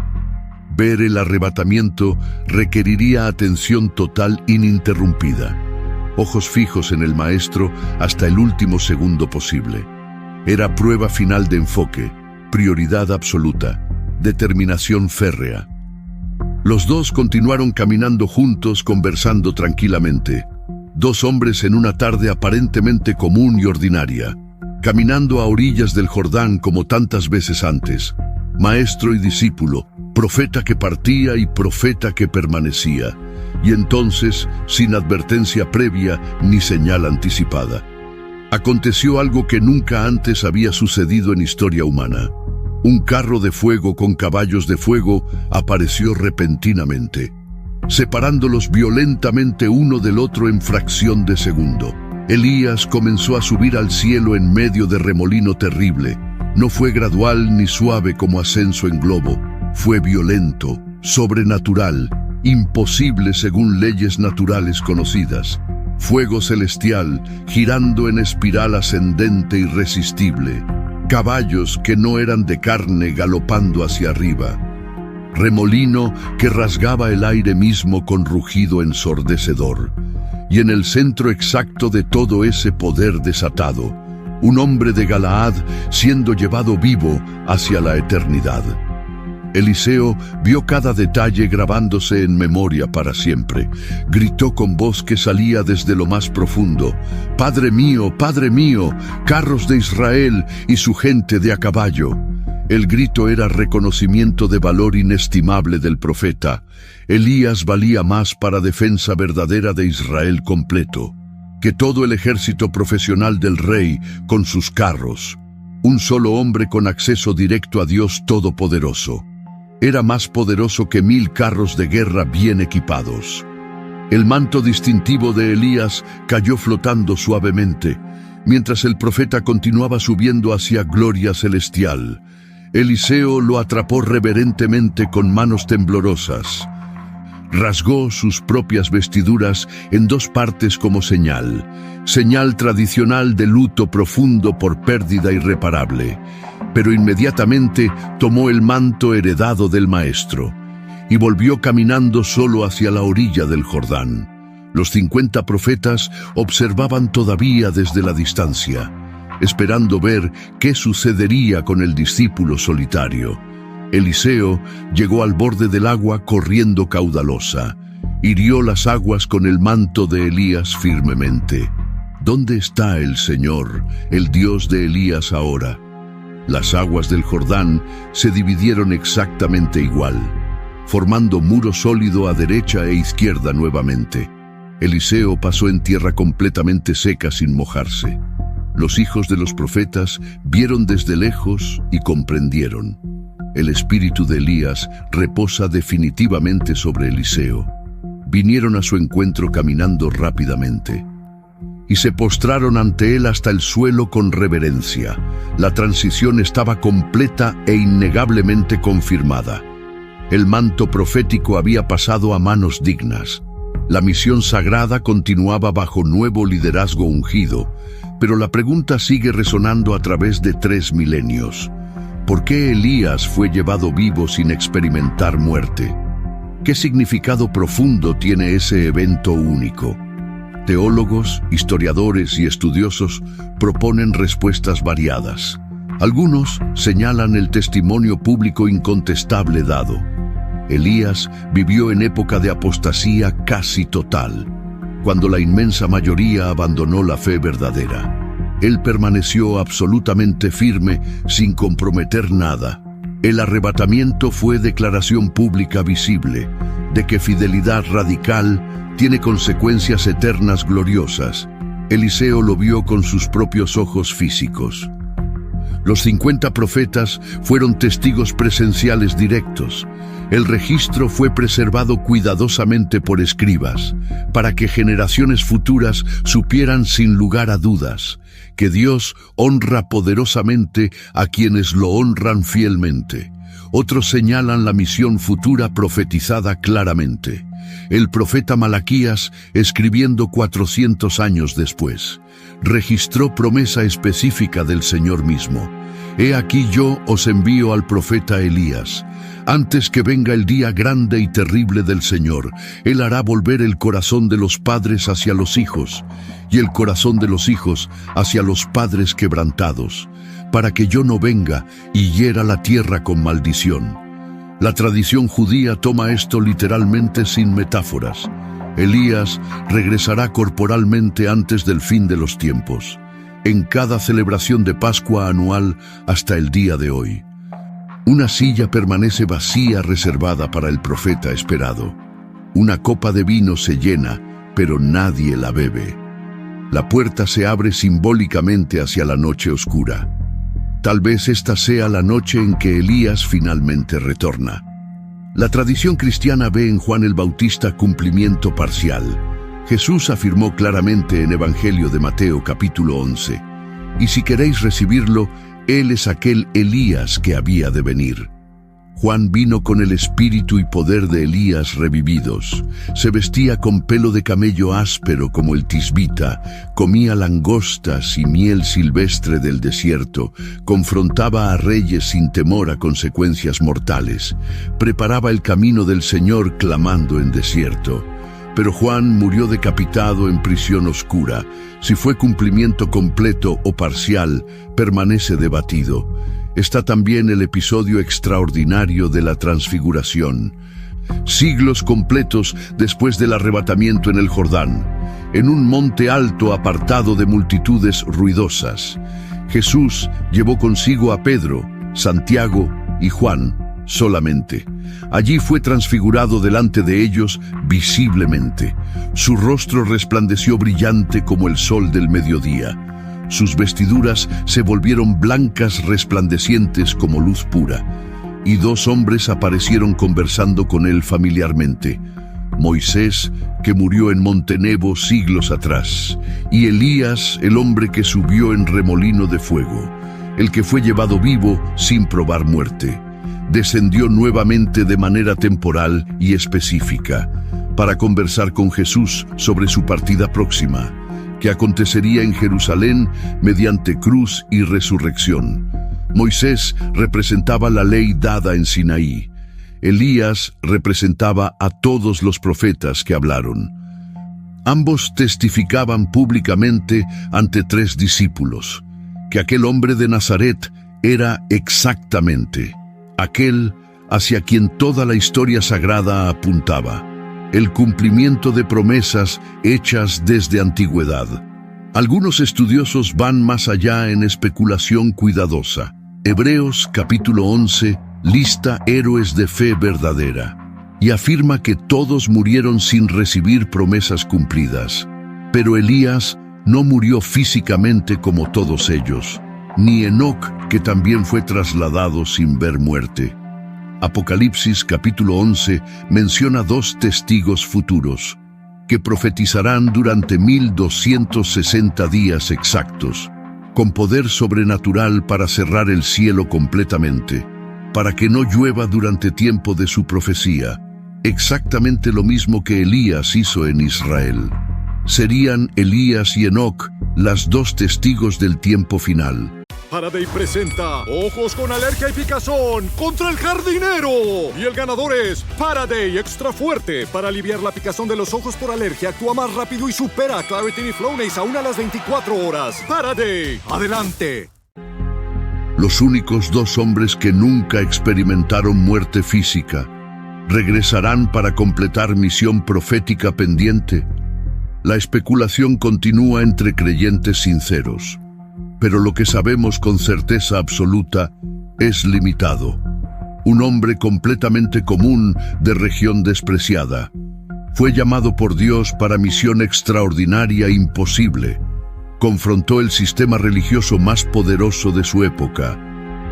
Ver el arrebatamiento requeriría atención total ininterrumpida, ojos fijos en el Maestro hasta el último segundo posible. Era prueba final de enfoque, prioridad absoluta, determinación férrea. Los dos continuaron caminando juntos, conversando tranquilamente. Dos hombres en una tarde aparentemente común y ordinaria, caminando a orillas del Jordán como tantas veces antes. Maestro y discípulo, profeta que partía y profeta que permanecía. Y entonces, sin advertencia previa ni señal anticipada, aconteció algo que nunca antes había sucedido en historia humana. Un carro de fuego con caballos de fuego apareció repentinamente, separándolos violentamente uno del otro en fracción de segundo. Elías comenzó a subir al cielo en medio de remolino terrible. No fue gradual ni suave como ascenso en globo. Fue violento, sobrenatural, imposible según leyes naturales conocidas. Fuego celestial, girando en espiral ascendente irresistible. Caballos que no eran de carne galopando hacia arriba. Remolino que rasgaba el aire mismo con rugido ensordecedor. Y en el centro exacto de todo ese poder desatado, un hombre de Galaad siendo llevado vivo hacia la eternidad. Eliseo vio cada detalle grabándose en memoria para siempre. Gritó con voz que salía desde lo más profundo: Padre mío, carros de Israel y su gente de a caballo. El grito era reconocimiento de valor inestimable del profeta. Elías valía más para defensa verdadera de Israel completo que todo el ejército profesional del rey con sus carros. Un solo hombre con acceso directo a Dios Todopoderoso. Era más poderoso que 1000 carros de guerra bien equipados. El manto distintivo de Elías cayó flotando suavemente, mientras el profeta continuaba subiendo hacia gloria celestial. Eliseo lo atrapó reverentemente con manos temblorosas. rasgó sus propias vestiduras en dos partes como señal tradicional de luto profundo por pérdida irreparable, pero inmediatamente tomó el manto heredado del Maestro y volvió caminando solo hacia la orilla del Jordán. Los 50 profetas observaban todavía desde la distancia, esperando ver qué sucedería con el discípulo solitario. Eliseo llegó al borde del agua corriendo caudalosa. Hirió las aguas con el manto de Elías firmemente. ¿Dónde está el Señor, el Dios de Elías ahora? Las aguas del Jordán se dividieron exactamente igual, formando muro sólido a derecha e izquierda nuevamente. Eliseo pasó en tierra completamente seca sin mojarse. Los hijos de los profetas vieron desde lejos y comprendieron. El espíritu de Elías reposa definitivamente sobre Eliseo. Vinieron a su encuentro caminando rápidamente y se postraron ante él hasta el suelo con reverencia. La transición estaba completa e innegablemente confirmada. El manto profético había pasado a manos dignas. La misión sagrada continuaba bajo nuevo liderazgo ungido, pero la pregunta sigue resonando a través de 3 milenios. ¿Por qué Elías fue llevado vivo sin experimentar muerte? ¿Qué significado profundo tiene ese evento único? Teólogos, historiadores y estudiosos proponen respuestas variadas. Algunos señalan el testimonio público incontestable dado. Elías vivió en época de apostasía casi total, cuando la inmensa mayoría abandonó la fe verdadera. Él permaneció absolutamente firme, sin comprometer nada. El arrebatamiento fue declaración pública visible de que fidelidad radical tiene consecuencias eternas gloriosas. Eliseo lo vio con sus propios ojos físicos. Los 50 profetas fueron testigos presenciales directos. El registro fue preservado cuidadosamente por escribas, para que generaciones futuras supieran sin lugar a dudas que Dios honra poderosamente a quienes lo honran fielmente. Otros señalan la misión futura profetizada claramente. El profeta Malaquías, escribiendo 400 años después, registró promesa específica del Señor mismo. He aquí yo os envío al profeta Elías. Antes que venga el día grande y terrible del Señor, Él hará volver el corazón de los padres hacia los hijos, y el corazón de los hijos hacia los padres quebrantados, para que yo no venga y hiera la tierra con maldición. La tradición judía toma esto literalmente sin metáforas. Elías regresará corporalmente antes del fin de los tiempos, en cada celebración de Pascua anual hasta el día de hoy. Una silla permanece vacía reservada para el profeta esperado. Una copa de vino se llena, pero nadie la bebe. La puerta se abre simbólicamente hacia la noche oscura. Tal vez esta sea la noche en que Elías finalmente retorna. La tradición cristiana ve en Juan el Bautista cumplimiento parcial. Jesús afirmó claramente en Evangelio de Mateo capítulo 11, y si queréis recibirlo, Él es aquel Elías que había de venir. Juan vino con el espíritu y poder de Elías revividos. Se vestía con pelo de camello áspero como el tisbita, comía langostas y miel silvestre del desierto, confrontaba a reyes sin temor a consecuencias mortales, preparaba el camino del Señor clamando en desierto. Pero Juan murió decapitado en prisión oscura. Si fue cumplimiento completo o parcial, permanece debatido. Está también el episodio extraordinario de la transfiguración. Siglos completos después del arrebatamiento en el Jordán, en un monte alto apartado de multitudes ruidosas, Jesús llevó consigo a Pedro, Santiago y Juan solamente. Allí fue transfigurado delante de ellos visiblemente. Su rostro resplandeció brillante como el sol del mediodía. Sus vestiduras se volvieron blancas resplandecientes como luz pura, y 2 hombres aparecieron conversando con él familiarmente: Moisés, que murió en Monte Nebo siglos atrás, y Elías, el hombre que subió en remolino de fuego, el que fue llevado vivo sin probar muerte. descendió nuevamente de manera temporal y específica para conversar con Jesús sobre su partida próxima, que acontecería en Jerusalén mediante cruz y resurrección. Moisés representaba la ley dada en Sinaí. Elías representaba a todos los profetas que hablaron. Ambos testificaban públicamente ante 3 discípulos que aquel hombre de Nazaret era exactamente aquel hacia quien toda la historia sagrada apuntaba, el cumplimiento de promesas hechas desde antigüedad. Algunos estudiosos van más allá en especulación cuidadosa. Hebreos capítulo 11 lista héroes de fe verdadera y afirma que todos murieron sin recibir promesas cumplidas. Pero Elías no murió físicamente como todos ellos, ni Enoc, que también fue trasladado sin ver muerte. Apocalipsis capítulo 11 menciona 2 testigos futuros, que profetizarán durante 1260 días exactos, con poder sobrenatural para cerrar el cielo completamente, para que no llueva durante tiempo de su profecía, exactamente lo mismo que Elías hizo en Israel. Serían Elías y Enoc las 2 testigos del tiempo final. Faraday presenta Ojos con Alergia y Picazón contra el jardinero. Y el ganador es Faraday Extra Fuerte. Para aliviar la picazón de los ojos por alergia, actúa más rápido y supera a Claritin y Flonase aún a las 24 horas. Faraday, adelante. Los únicos 2 hombres que nunca experimentaron muerte física regresarán para completar misión profética pendiente. La especulación continúa entre creyentes sinceros, pero lo que sabemos con certeza absoluta es limitado. Un hombre completamente común de región despreciada fue llamado por Dios para misión extraordinaria e imposible. Confrontó el sistema religioso más poderoso de su época.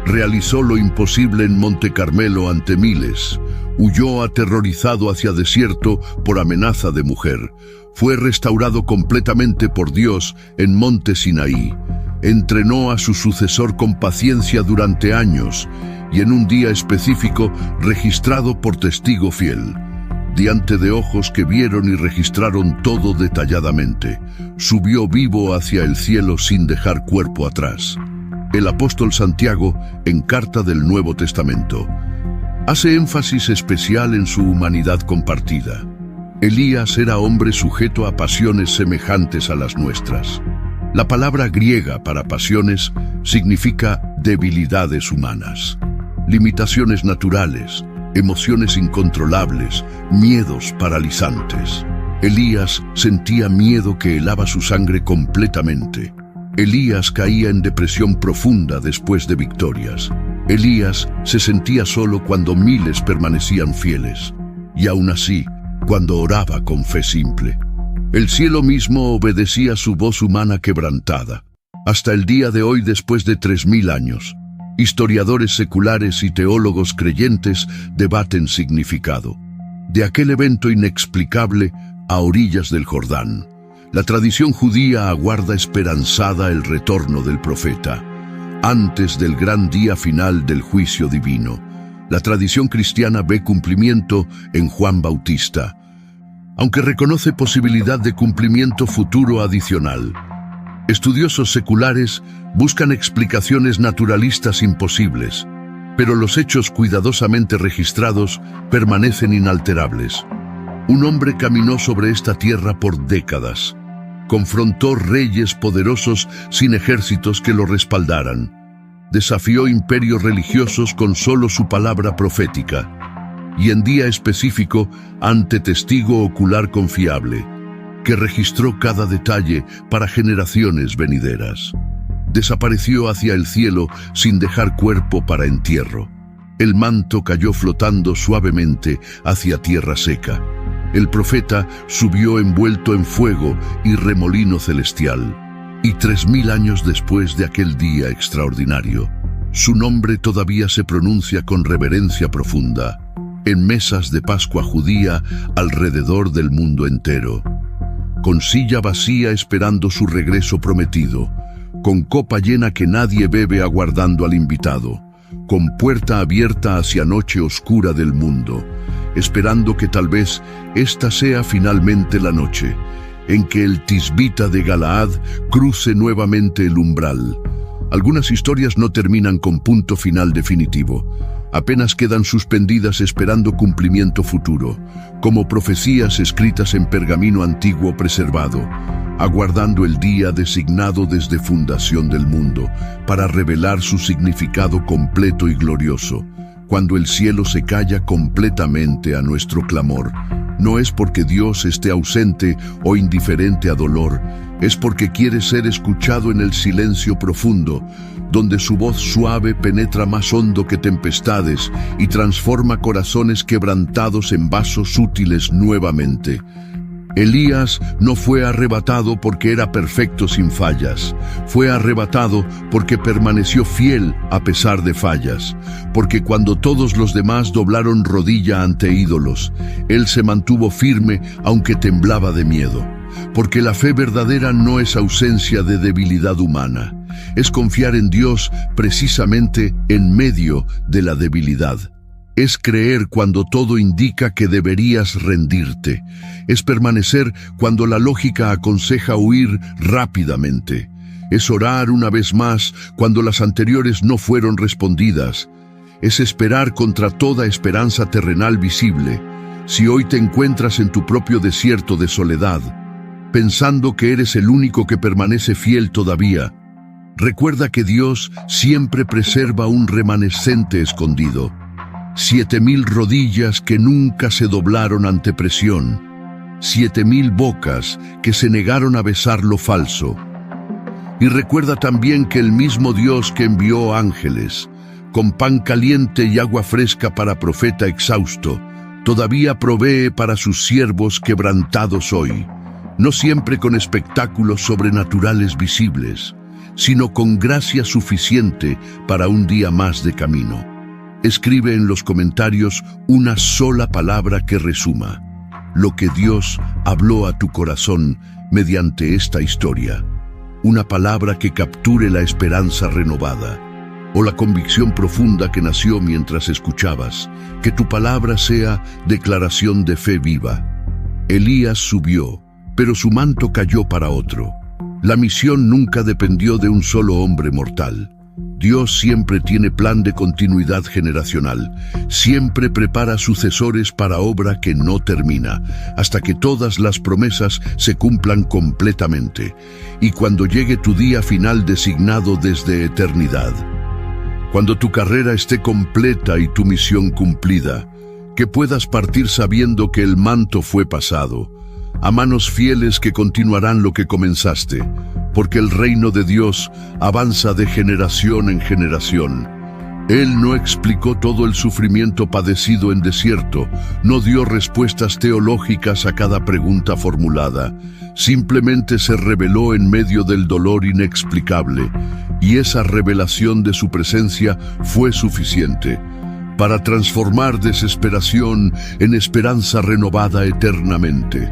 Realizó lo imposible en Monte Carmelo ante miles. Huyó aterrorizado hacia desierto por amenaza de mujer. Fue restaurado completamente por Dios en Monte Sinaí. Entrenó a su sucesor con paciencia durante años y en un día específico registrado por testigo fiel. Diante de ojos que vieron y registraron todo detalladamente, subió vivo hacia el cielo sin dejar cuerpo atrás. El apóstol Santiago, en Carta del Nuevo Testamento, hace énfasis especial en su humanidad compartida. Elías era hombre sujeto a pasiones semejantes a las nuestras. La palabra griega para pasiones significa debilidades humanas, limitaciones naturales, emociones incontrolables, miedos paralizantes. Elías sentía miedo que helaba su sangre completamente. Elías caía en depresión profunda después de victorias. Elías se sentía solo cuando miles permanecían fieles, y aún así, cuando oraba con fe simple. El cielo mismo obedecía su voz humana quebrantada. Hasta el día de hoy, después de 3000 años, historiadores seculares y teólogos creyentes debaten significado de aquel evento inexplicable a orillas del Jordán. La tradición judía aguarda esperanzada el retorno del profeta, antes del gran día final del juicio divino. La tradición cristiana ve cumplimiento en Juan Bautista, aunque reconoce posibilidad de cumplimiento futuro adicional. Estudiosos seculares buscan explicaciones naturalistas imposibles, pero los hechos cuidadosamente registrados permanecen inalterables. Un hombre caminó sobre esta tierra por décadas. Confrontó reyes poderosos sin ejércitos que lo respaldaran. Desafió imperios religiosos con solo su palabra profética. Y en día específico ante testigo ocular confiable, que registró cada detalle para generaciones venideras. Desapareció hacia el cielo sin dejar cuerpo para entierro. El manto cayó flotando suavemente hacia tierra seca. El profeta subió envuelto en fuego y remolino celestial. Y 3000 años después de aquel día extraordinario, su nombre todavía se pronuncia con reverencia profunda en mesas de Pascua judía alrededor del mundo entero, con silla vacía esperando su regreso prometido, con copa llena que nadie bebe aguardando al invitado, con puerta abierta hacia noche oscura del mundo, esperando que tal vez esta sea finalmente la noche, en que el Tisbita de Galaad cruce nuevamente el umbral. Algunas historias no terminan con punto final definitivo. Apenas quedan suspendidas esperando cumplimiento futuro, como profecías escritas en pergamino antiguo preservado, aguardando el día designado desde fundación del mundo, para revelar su significado completo y glorioso. Cuando el cielo se calla completamente a nuestro clamor, no es porque Dios esté ausente o indiferente a dolor, es porque quiere ser escuchado en el silencio profundo, donde su voz suave penetra más hondo que tempestades y transforma corazones quebrantados en vasos útiles nuevamente. Elías no fue arrebatado porque era perfecto sin fallas. Fue arrebatado porque permaneció fiel a pesar de fallas. Porque cuando todos los demás doblaron rodilla ante ídolos, él se mantuvo firme aunque temblaba de miedo. Porque la fe verdadera no es ausencia de debilidad humana. Es confiar en Dios precisamente en medio de la debilidad. Es creer cuando todo indica que deberías rendirte. Es permanecer cuando la lógica aconseja huir rápidamente. Es orar una vez más cuando las anteriores no fueron respondidas. Es esperar contra toda esperanza terrenal visible. Si hoy te encuentras en tu propio desierto de soledad, pensando que eres el único que permanece fiel todavía, recuerda que Dios siempre preserva un remanescente escondido. 7,000 rodillas que nunca se doblaron ante presión. 7,000 bocas que se negaron a besar lo falso. Y recuerda también que el mismo Dios que envió ángeles, con pan caliente y agua fresca para profeta exhausto, todavía provee para sus siervos quebrantados hoy, no siempre con espectáculos sobrenaturales visibles, sino con gracia suficiente para un día más de camino. Escribe en los comentarios una sola palabra que resuma lo que Dios habló a tu corazón mediante esta historia. Una palabra que capture la esperanza renovada o la convicción profunda que nació mientras escuchabas. Que tu palabra sea declaración de fe viva. Elías subió, pero su manto cayó para otro. La misión nunca dependió de un solo hombre mortal. Dios siempre tiene plan de continuidad generacional, siempre prepara sucesores para obra que no termina, hasta que todas las promesas se cumplan completamente, y cuando llegue tu día final designado desde eternidad. Cuando tu carrera esté completa y tu misión cumplida, que puedas partir sabiendo que el manto fue pasado, a manos fieles que continuarán lo que comenzaste, porque el reino de Dios avanza de generación en generación. Él no explicó todo el sufrimiento padecido en desierto, no dio respuestas teológicas a cada pregunta formulada, simplemente se reveló en medio del dolor inexplicable, y esa revelación de su presencia fue suficiente para transformar desesperación en esperanza renovada eternamente.